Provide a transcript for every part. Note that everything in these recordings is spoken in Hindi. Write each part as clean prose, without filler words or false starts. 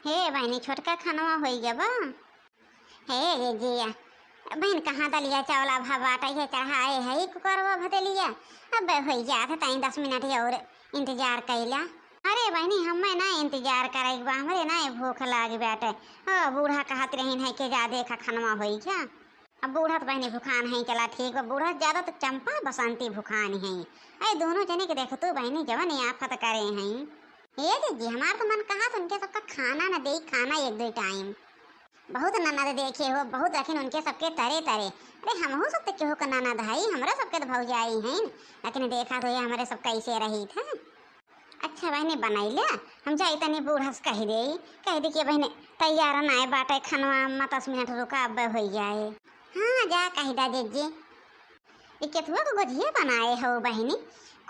हे बहनी छोटका खानवा हो गया बा। हे रे जिया बहन कहाँ दलिया चावला भाबाटा है चढ़ाए है कुकरवा भदलिया। अब हो जात ताई 10 मिनट और इंतजार कैला। अरे बहनी हमें ना इंतजार करे बा हमरे ना भूख लाग बैठे। बूढ़ा कहत रहीन है के जा देखा खानवा होई क्या। अब बूढ़ा तो बहनी भूखान है चला ठीक बा। बूढ़ा ज्यादा तो चंपा बसंती भूखान है। अरे दोनों जने के देखो तू बहनी जवन आफत करे हैं। ये दीदी हमारा तो मन कहा तो उनके सबका खाना ना दे खाना एक दो टाइम। बहुत ननद देखे हो बहुत रखिन उनके सबके तरे तरे। अरे हम हो सकते केहू का ननद है हमारा सबके तो भौजाई हैं लेकिन देखा तो ये हमारे सब कैसे रही था। अच्छा बहने बनाई ले हम जाई तनी बूढ़स कह दे कि बहने तैयार ना आए बाटे खानवा अम्मा 10 मिनट रुका अब हो जाए। हाँ जा कह दा दीजिए। ये केतुआ को गुजिया बनाए हो बहनी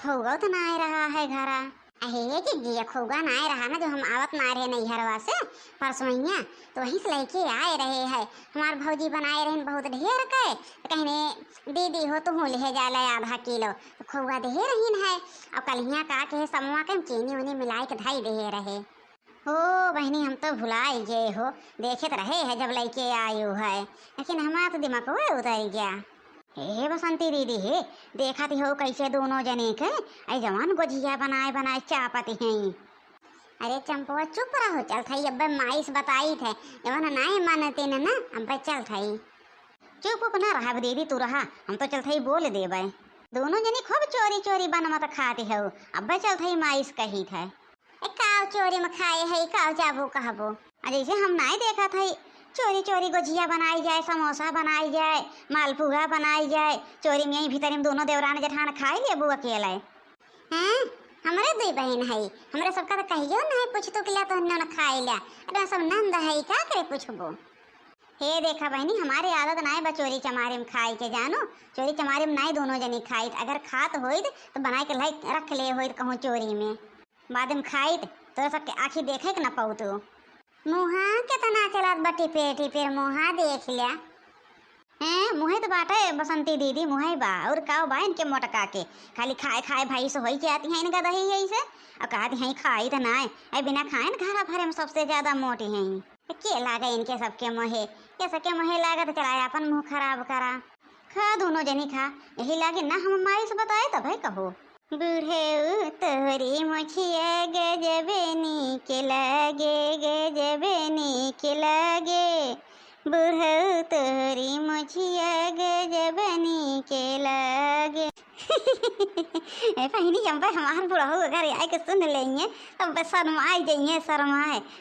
खोगा तो ना आ रहा है घरा। अहे जी खोगा ना आ रहा ना जो हम आवत ना रहे नैहरवा से परसोइया तो वहीं से लेके आए रहे है। हमार भौजी बनाए रहे बहुत ढेर के तो कहने दीदी हो तो ले जा ले आधा किलो तो खोगा दे रहीन है। और कलिया का के समूह के चीनी उनी मिलाई के धाई दे रहे। ओ बहनी हम तो भुलाई गए हो देखे तो रहे है जब लेके आयु है लेकिन हमारा तो दिमाग उतर गया। हे बसंती दीदी हे देखा थी हो कैसे दोनों जने के आई जवान गुजिया बनाए बनाए चापती हैं। अरे चंपवा चुप रहो चल थई अब माइस बताई थे जवान नाई मानते न ना अब चल थई चुप ना रहा दीदी तू रहा हम तो चल थई बोल देबे। दोनों जने खूब चोरी चोरी बनवा तो खाती हो अब चल थई माइस कही थे। काव चोरी में खाए है काव जाबो कहबो जैसे हम नहीं देखा थई चोरी चोरी गुजिया बनाई जाए समोसा बनाई जाए मालपुआ बनाई जाए चोरी में यही भीतर में दोनों देवरान जेठान खाए ले बू अकेले हैं। हमारे दो बहन है हमारे सबका तो कहियो नहीं पूछ तो किला तो न खाए ला। अरे सब नंद है क्या करे पूछबो। हे देखा बहनी हमारे आदत नहीं बा चोरी चमारे में खाए के जानो चोरी चमारे में नहीं दोनों जनी खाई अगर खात होई तो बना के लाई रख ले होई कहूँ चोरी में बाद में खाई तो सबके आँखी देखे के न पाऊ तो मुहा कितना चलत बटी पेटी फिर मुहा देख लिया हैं मुहे तो बाटे बसंती दीदी मुहे बा और काव बा इनके मोटका के खाली खाए खाए भाई से होई के आती हैं इनका दही है इसे और कहती हैं खाई तो ना है बिना खाए न घरा भरे में सबसे ज्यादा मोटी हैं के लागे इनके सबके मोहे ये सबके मोहे लागे तो चला अपन मुँह खराब करा खा दोनों जनी खा यही लागे ना हम माई से बताए तब है कहो। बूढ़े तोरी मुछिया गजबे नीक लागे गजबे नीक लागे बूढ़े तोरी मुछिया गजबे नीक लागे। पहनी चंपा हमार बुढ़ऊ अगर आए के सुन लेंगे तब शर्माए जाइए शर्माए